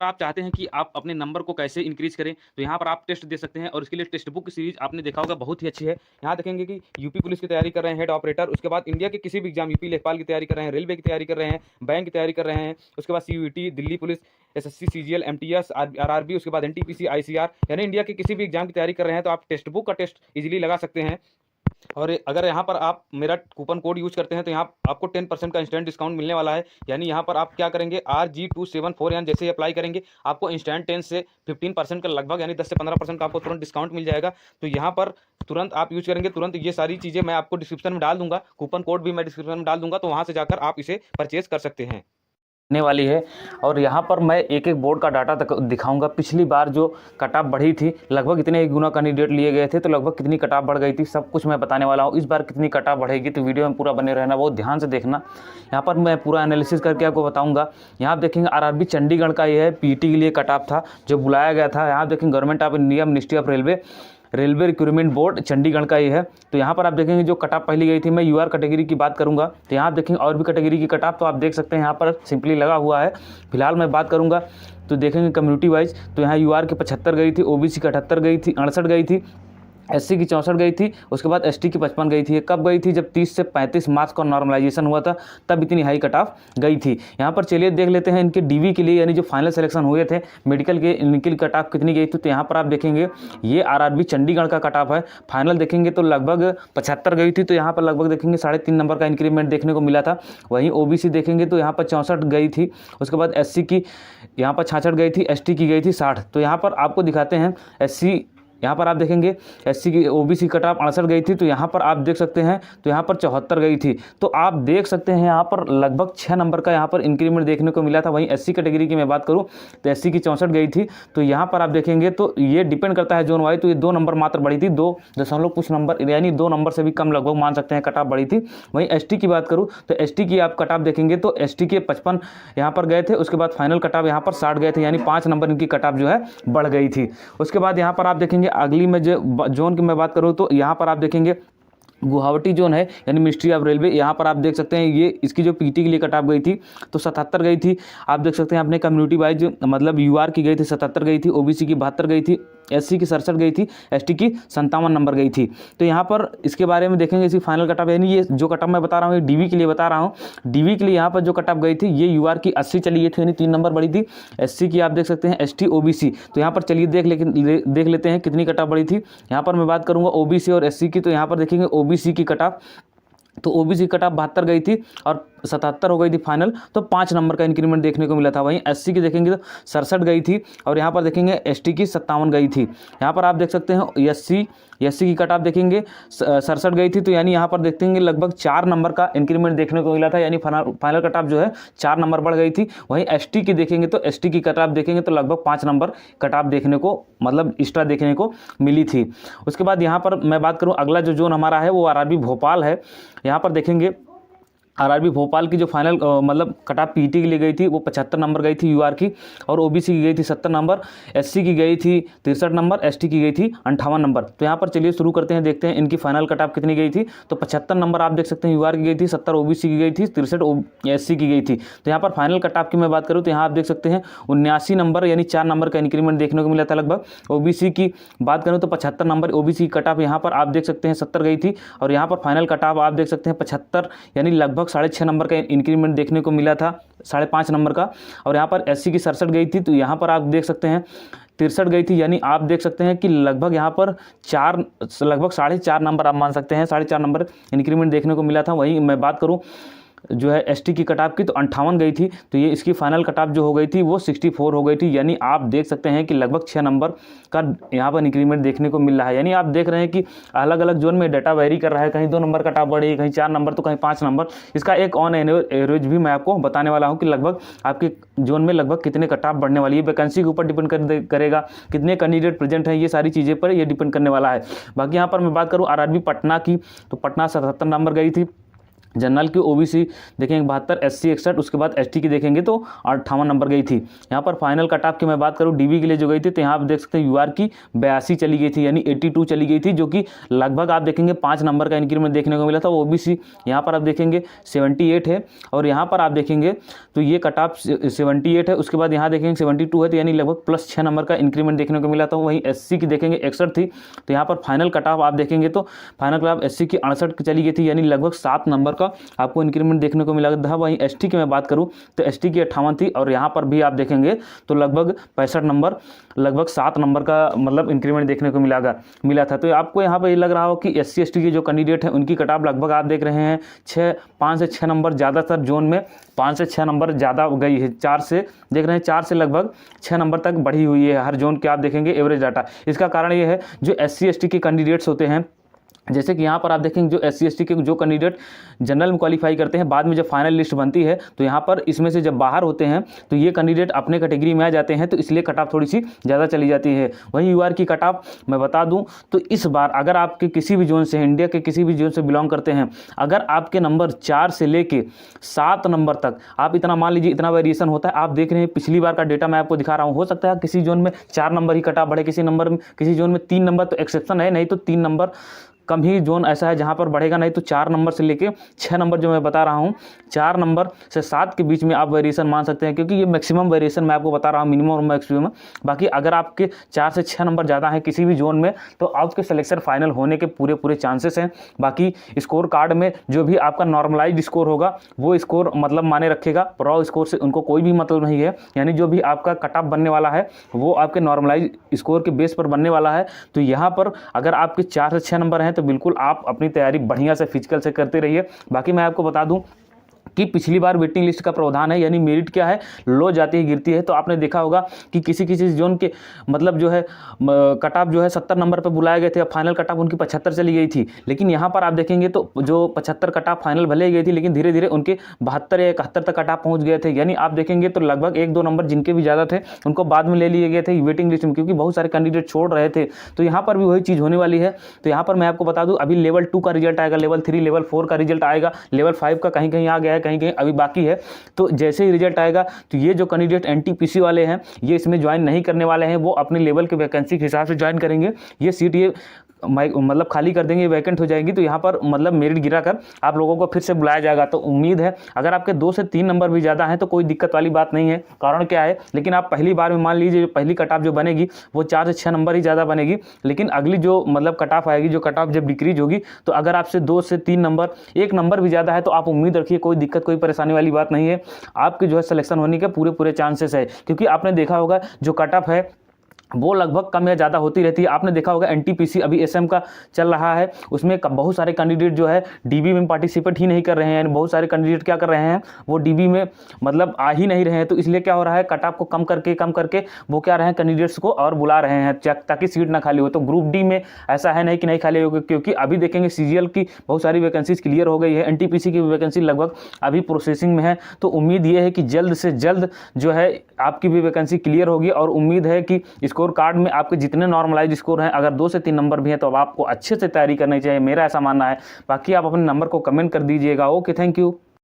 आप चाहते हैं कि आप अपने नंबर को कैसे इंक्रीज़ करें, तो यहाँ पर आप टेस्ट दे सकते हैं और इसके लिए टेक्स्ट बुक सीरीज़ आपने देखा होगा बहुत ही अच्छी है। यहाँ देखेंगे कि यूपी पुलिस की तैयारी कर रहे हैं हेड ऑपरेटर, उसके बाद इंडिया के किसी भी एग्ज़ाम यूपी लेखपाल की तैयारी कर रहे हैं, रेलवे की तैयारी कर रहे हैं, बैंक की तैयारी कर रहे हैं, उसके बाद CUET, Delhi police, SSC, CGL, MTS, RRB, उसके बाद एनटीपीसी, आईसीआर यानी इंडिया के किसी भी एग्ज़ाम की तैयारी कर रहे हैं, तो आप टेक्स्ट बुक का टेस्ट ईज़िली लगा सकते हैं। और अगर यहाँ पर आप मेरा कूपन कोड यूज़ करते हैं तो यहाँ आपको 10% का इंस्टेंट डिस्काउंट मिलने वाला है। यानी यहाँ पर आप क्या करेंगे, RG274 जैसे ही अप्लाई करेंगे आपको इंस्टेंट 10 से 15% का लगभग यानी 10 से 15% का आपको तुरंत डिस्काउंट मिल जाएगा। तो यहाँ पर तुरंत आप यूज़ करेंगे, तुरंत ये सारी चीज़ें मैं आपको डिस्क्रिप्शन में डाल दूँगा, कूपन कोड भी मैं डिस्क्रिप्शन में डाल दूँगा, तो वहाँ से जाकर आप इसे परचेज़ कर सकते हैं। ने वाली है। और यहाँ पर मैं एक एक बोर्ड का डाटा तक दिखाऊंगा। पिछली बार जो कट ऑफ बढ़ी थी, लगभग इतने ही गुना कैंडिडेट लिए गए थे, तो लगभग कितनी कट ऑफ बढ़ गई थी, सब कुछ मैं बताने वाला हूँ। इस बार कितनी कट ऑफ बढ़ेगी, तो वीडियो में पूरा बने रहना, बहुत ध्यान से देखना। यहाँ पर मैं पूरा एनालिसिस करके आपको बताऊँगा। यहाँ आप देखेंगे आरआरबी चंडीगढ़ का ये है, पीटी के लिए कट ऑफ था जो बुलाया गया था। यहाँ देखेंगे government of India, ministry of railway recruitment board Chandigarh का ये है। तो यहाँ पर आप देखेंगे जो कट ऑफ पहली गई थी, मैं यूआर कैटेगरी की बात करूँगा, तो यहाँ आप देखेंगे और भी कैटेगरी की कट ऑफ, तो आप देख सकते हैं यहाँ पर सिंपली लगा हुआ है। फिलहाल मैं बात करूँगा तो देखेंगे कम्युनिटी वाइज, तो यहाँ यूआर की 75 गई थी, ओबीसी की 78 गई थी, 68 गई थी, एससी की 64 गई थी, उसके बाद एसटी की 55 गई थी। ये कब गई थी, जब 30 से 35 मार्च का नॉर्मलाइजेशन हुआ था, तब इतनी हाई कट ऑफ गई थी। यहाँ पर चलिए देख लेते हैं इनके डीवी के लिए, यानी जो फाइनल सिलेक्शन हुए थे मेडिकल के, इनकी कट ऑफ कितनी गई थी। तो यहाँ पर आप देखेंगे ये आरआरबी चंडीगढ़ का कट ऑफ है। फाइनल देखेंगे तो लगभग 75 गई थी, तो यहाँ पर लगभग देखेंगे 3.5 नंबर का इंक्रीमेंट देखने को मिला था। वहीं ओबीसी देखेंगे तो यहाँ पर 64 गई थी, उसके बाद एससी की यहाँ पर 66 गई थी, एसटी की गई थी 60। तो यहाँ पर आपको दिखाते हैं एससी, यहाँ पर आप देखेंगे एससी की ओबीसी कट ऑफ 68 गई थी, तो यहाँ पर आप देख सकते हैं तो यहाँ पर 74 गई थी। तो आप देख सकते हैं यहाँ पर लगभग 6 नंबर का यहाँ पर इंक्रीमेंट देखने को मिला था। वहीं एससी कैटेगरी की मैं बात करूँ तो एससी की 64 गई थी, तो यहाँ पर आप देखेंगे तो ये डिपेंड करता है जोन वाइज, तो ये 2 नंबर मात्र बढ़ी थी, 2 दशमलव कुछ नंबर, यानी 2 नंबर से भी कम लगभग मान सकते हैं कट ऑफ बढ़ी थी। वहीं एसटी की बात करूँ तो एसटी की आप कट ऑफ देखेंगे तो एसटी के 55 यहाँ पर गए थे, उसके बाद फाइनल कट ऑफ यहाँ पर 60 गए थे, यानी 5 नंबर इनकी कट ऑफ जो है बढ़ गई थी। उसके बाद यहाँ पर आप देखेंगे अगली में जो जोन की मैं बात करूँ तो यहाँ पर आप देखेंगे गुवाहाटी जोन है, यानी मिनिस्ट्री ऑफ रेलवे। यहाँ पर आप देख सकते हैं ये इसकी जो पीटी के लिए कट ऑफ गई थी तो 77 गई थी। आप देख सकते हैं अपने कम्युनिटी वाइज, मतलब यूआर की गई थी 77 गई थी, ओबीसी की 72 गई थी, एससी की 67 गई थी, एसटी की 57 नंबर गई थी। तो यहाँ पर इसके बारे में देखेंगे इसकी फाइनल कट ऑफ, यानी ये जो कट ऑफ मैं बता रहा हूँ ये डीवी के लिए बता रहा हूँ। डीवी के लिए यहाँ पर जो कट ऑफ गई थी ये यूआर की 80 चली गई थी, यानी 3 नंबर बढ़ी थी। एससी की आप देख सकते हैं, एसटी, ओबीसी, तो यहाँ पर चलिए देख लेते हैं कितनी कट ऑफ बढ़ी थी। यहाँ पर मैं बात करूँगा ओबीसी और एससी की, तो यहाँ पर देखेंगे ओबीसी की कट ऑफ, तो ओबीसी कट ऑफ 72 गई थी और 77 हो गई थी फाइनल, तो 5 नंबर का इंक्रीमेंट देखने को मिला था। वहीं एससी की देखेंगे तो 67 गई थी और यहाँ पर देखेंगे एसटी की 57 गई थी। यहाँ पर आप देख सकते हैं एससी की कट ऑफ देखेंगे 67 गई थी, तो यानी यहाँ पर देखेंगे लगभग 4 नंबर का इंक्रीमेंट देखने को मिला था, यानी फाइनल कट ऑफ जो है 4 नंबर बढ़ गई थी। वहीं एसटी की देखेंगे तो एसटी की कट ऑफ देखेंगे तो लगभग 5 नंबर कट ऑफ देखने को, मतलब एक्स्ट्रा देखने को मिली थी। उसके बाद यहाँ पर मैं बात करूँ अगला जो जोन हमारा है वो आरआरबी भोपाल है। यहाँ पर देखेंगे आरआरबी भोपाल की जो फाइनल मतलब कट ऑफ पीटी के लिए गई थी वो 75 नंबर गई थी यूआर की, और ओबीसी की गई थी 70 नंबर, एससी की गई थी 63 नंबर, एसटी की गई थी 58 नंबर। तो यहाँ पर चलिए शुरू करते हैं, देखते हैं इनकी फाइनल कट ऑफ कितनी गई थी। तो 75 नंबर आप देख सकते हैं यूआर की गई थी, 70 ओबीसी की गई थी, 63 एससी की गई थी। तो यहाँ पर फाइनल कट ऑफ की मैं बात करूँ तो यहाँ आप देख सकते हैं 79 नंबर, यानी 4 नंबर का इंक्रीमेंट देखने को मिला था लगभग। ओबीसी की बात करूँ तो 75 नंबर ओबीसी की कट ऑफ यहाँ पर आप देख सकते हैं 70 गई थी, और यहाँ पर फाइनल कट ऑफ आप देख सकते हैं 75, यानी लगभग 6.5 नंबर का इंक्रीमेंट देखने को मिला था, 5.5 नंबर का। और यहाँ पर एससी की 67 गई थी, तो यहाँ पर आप देख सकते हैं 63 गई थी, यानी आप देख सकते हैं कि लगभग यहाँ पर लगभग 4.5 नंबर आप मान सकते हैं, 4.5 नंबर इंक्रीमेंट देखने को मिला था। वहीं मैं बात करूँ जो है एसटी की कट ऑफ की तो 58 गई थी, तो ये इसकी फाइनल कट ऑफ जो हो गई थी वो 64 हो गई थी, यानी आप देख सकते हैं कि लगभग 6 नंबर का यहाँ पर इंक्रीमेंट देखने को मिल रहा है। यानी आप देख रहे हैं कि अलग अलग जोन में डाटा वेरी कर रहा है, कहीं 2 नंबर कट ऑफ बढ़ी, कहीं 4 नंबर, तो कहीं 5 नंबर। इसका एक ऑन एवरेज भी मैं आपको बताने वाला हूँ कि लगभग आपके जोन में लगभग कितने कट ऑफ बढ़ने वाली है। वैकेंसी के ऊपर डिपेंड करेगा, कितने कैंडिडेट प्रेजेंट हैं, ये सारी चीज़ें पर ये डिपेंड करने वाला है। बाकी यहाँ पर मैं बात करूँ आरआरबी पटना की, तो पटना 77 नंबर गई थी, जनरल की ओबीसी देखेंगे 72, एससी 61, उसके बाद एसटी की देखेंगे तो 58 नंबर गई थी। यहाँ पर फाइनल कट ऑफ की मैं बात करूँ डीबी के लिए जो गई थी, तो यहाँ आप देख सकते हैं यूआर की 82 चली गई थी, यानी 82 चली गई थी, जो कि लगभग आप देखेंगे 5 नंबर का इंक्रीमेंट देखने को मिला था। ओबीसी यहाँ पर आप देखेंगे 78 है, और यहाँ पर आप देखेंगे तो ये कट ऑफ 78 है, उसके बाद यहाँ देखेंगे 72 है, तो यानी लगभग प्लस 6 नंबर का इंक्रीमेंट देखने को मिला था। वहीं एससी की देखेंगे 61 थी, तो यहाँ पर फाइनल कट ऑफ आप देखेंगे तो फाइनल कट ऑफ एससी की 68 चली गई थी, यानी लगभग 7 नंबर का आपको इंक्रीमेंट देखने को मिला था। वहीं एसटी की मैं बात करूं तो एसटी की 58 थी, और यहां पर भी आप देखेंगे तो लगभग 65 नंबर, लगभग 7 नंबर का मतलब इंक्रीमेंट देखने को मिला था। तो आपको यहां पर ये लग रहा हो कि एससी एसटी के जो कैंडिडेट हैं उनकी कट ऑफ लगभग आप देख रहे हैं 5 से 6 नंबर ज़्यादातर जोन में 5 से 6 नंबर ज़्यादा गई है, 4 से देख रहे हैं 4 से लगभग 6 नंबर तक बढ़ी हुई है हर जोन के आप देखेंगे एवरेज डाटा। इसका कारण ये है जो एससी एसटी के कैंडिडेट्स होते हैं, जैसे कि यहाँ पर आप देखेंगे जो एससी एसटी के जो कैंडिडेट जनरल में क्वालिफाई करते हैं, बाद में जब फाइनल लिस्ट बनती है तो यहाँ पर इसमें से जब बाहर होते हैं तो ये कैंडिडेट अपने कैटेगरी में आ जाते हैं, तो इसलिए कट ऑफ थोड़ी सी ज़्यादा चली जाती है। वहीं यूआर की कट ऑफ मैं बता दूं तो इस बार अगर आपके किसी भी जोन से, इंडिया के किसी भी जोन से बिलोंग करते हैं, अगर आपके नंबर 4 से लेके 7 नंबर तक आप इतना मान लीजिए इतना वेरिएशन होता है। आप देख रहे हैं पिछली बार का डेटा मैं आपको दिखा रहा हूँ, हो सकता है किसी जोन में 4 नंबर ही कट ऑफ बढ़े, किसी जोन में 3 नंबर, तो एक्सेप्शन है, नहीं तो 3 नंबर कम ही जोन ऐसा है जहां पर बढ़ेगा, नहीं तो 4 नंबर से लेके 6 नंबर जो मैं बता रहा हूं, 4 नंबर से 7 के बीच में आप वेरिएशन मान सकते हैं, क्योंकि ये मैक्सिमम वेरिएशन मैं आपको बता रहा हूं, मिनिमम और मैक्सिमम। बाकी अगर आपके 4 से 6 नंबर ज़्यादा हैं किसी भी जोन में तो आपके सिलेक्शन फाइनल होने के पूरे चांसेस हैं। बाकी स्कोर कार्ड में जो भी आपका नॉर्मलाइज्ड स्कोर होगा वो स्कोर मतलब माने रखेगा, रॉ स्कोर से उनको कोई भी मतलब नहीं है, यानी जो भी आपका कट ऑफ बनने वाला है वो आपके नॉर्मलाइज स्कोर के बेस पर बनने वाला है। तो यहाँ पर अगर आपके 4 से 6 नंबर हैं तो बिल्कुल आप अपनी तैयारी बढ़िया से फिजिकल से करते रहिए। बाकी मैं आपको बता दूं कि पिछली बार वेटिंग लिस्ट का प्रावधान है, यानी मेरिट क्या है, लो जाती है गिरती है। तो आपने देखा होगा कि किसी जोन के मतलब जो है कट ऑफ जो है 70 नंबर पर बुलाए गए थे, अब फाइनल कट ऑफ उनकी 75 चली गई थी। लेकिन यहाँ पर आप देखेंगे तो जो 75 कट ऑफ फाइनल भले ही गई थी, लेकिन धीरे धीरे उनके 72 या 71 तक कट ऑफ पहुँच गए थे। यानी आप देखेंगे तो लगभग 1-2 नंबर जिनके भी ज़्यादा थे उनको बाद में ले लिए गए थे वेटिंग लिस्ट में, क्योंकि बहुत सारे कैंडिडेट छोड़ रहे थे। तो यहाँ पर भी वही चीज़ होने वाली है। तो यहाँ पर मैं आपको बता दूँ अभी लेवल 2 का रिजल्ट आएगा, लेवल 3, लेवल 4 का रिजल्ट आएगा, लेवल 5 का कहीं कहीं आ गया है, कहीं कहीं अभी बाकी है। तो जैसे ही रिजल्ट आएगा तो ये जो कैंडिडेट एनटीपीसी वाले हैं ये इसमें ज्वाइन नहीं करने वाले हैं, वो अपने लेवल के वैकेंसी के हिसाब से ज्वाइन करेंगे। ये सीट ये मतलब खाली कर देंगे, वैकेंट हो जाएगी। तो यहाँ पर मतलब मेरिट गिरा कर आप लोगों को फिर से बुलाया जाएगा। तो उम्मीद है अगर आपके 2 से 3 नंबर भी ज़्यादा हैं तो कोई दिक्कत वाली बात नहीं है। कारण क्या है, लेकिन आप पहली बार में मान लीजिए पहली कट ऑफ जो बनेगी वो 4 से 6 नंबर ही ज़्यादा बनेगी। लेकिन अगली जो मतलब कट ऑफ आएगी, जो कट ऑफ जब डिक्रीज होगी, तो अगर आपसे 2 से 3 नंबर 1 नंबर भी ज़्यादा है तो आप उम्मीद रखिए कोई दिक्कत कोई परेशानी वाली बात नहीं है। आपके जो है सिलेक्शन होने के पूरे चांसेस है, क्योंकि आपने देखा होगा जो कट ऑफ है वो लगभग कम या ज़्यादा होती रहती है। आपने देखा होगा एनटीपीसी अभी एसएम का चल रहा है, उसमें बहुत सारे कैंडिडेट जो है डीबी में पार्टिसिपेट ही नहीं कर रहे हैं। यानी बहुत सारे कैंडिडेट क्या कर रहे हैं, वो डीबी में मतलब आ ही नहीं रहे हैं। तो इसलिए क्या हो रहा है, कट ऑफ को कम करके वो क्या रहे हैं, कैंडिडेट्स को और बुला रहे हैं ताकि सीट ना खाली हो। तो ग्रुप डी में ऐसा है नहीं कि नहीं खाली होगी, क्योंकि अभी देखेंगे सीजीएल की बहुत सारी वैकेंसीज क्लियर हो गई है, एनटीपीसी की वैकेंसी लगभग अभी प्रोसेसिंग में है। तो उम्मीद ये है कि जल्द से जल्द जो है आपकी भी वैकेंसी क्लियर होगी, और उम्मीद है कि स्कोर कार्ड में आपके जितने नॉर्मलाइज स्कोर हैं, अगर 2 से 3 नंबर भी हैं तो अब आपको अच्छे से तैयारी करनी चाहिए, मेरा ऐसा मानना है। बाकी आप अपने नंबर को कमेंट कर दीजिएगा। Okay, thank you.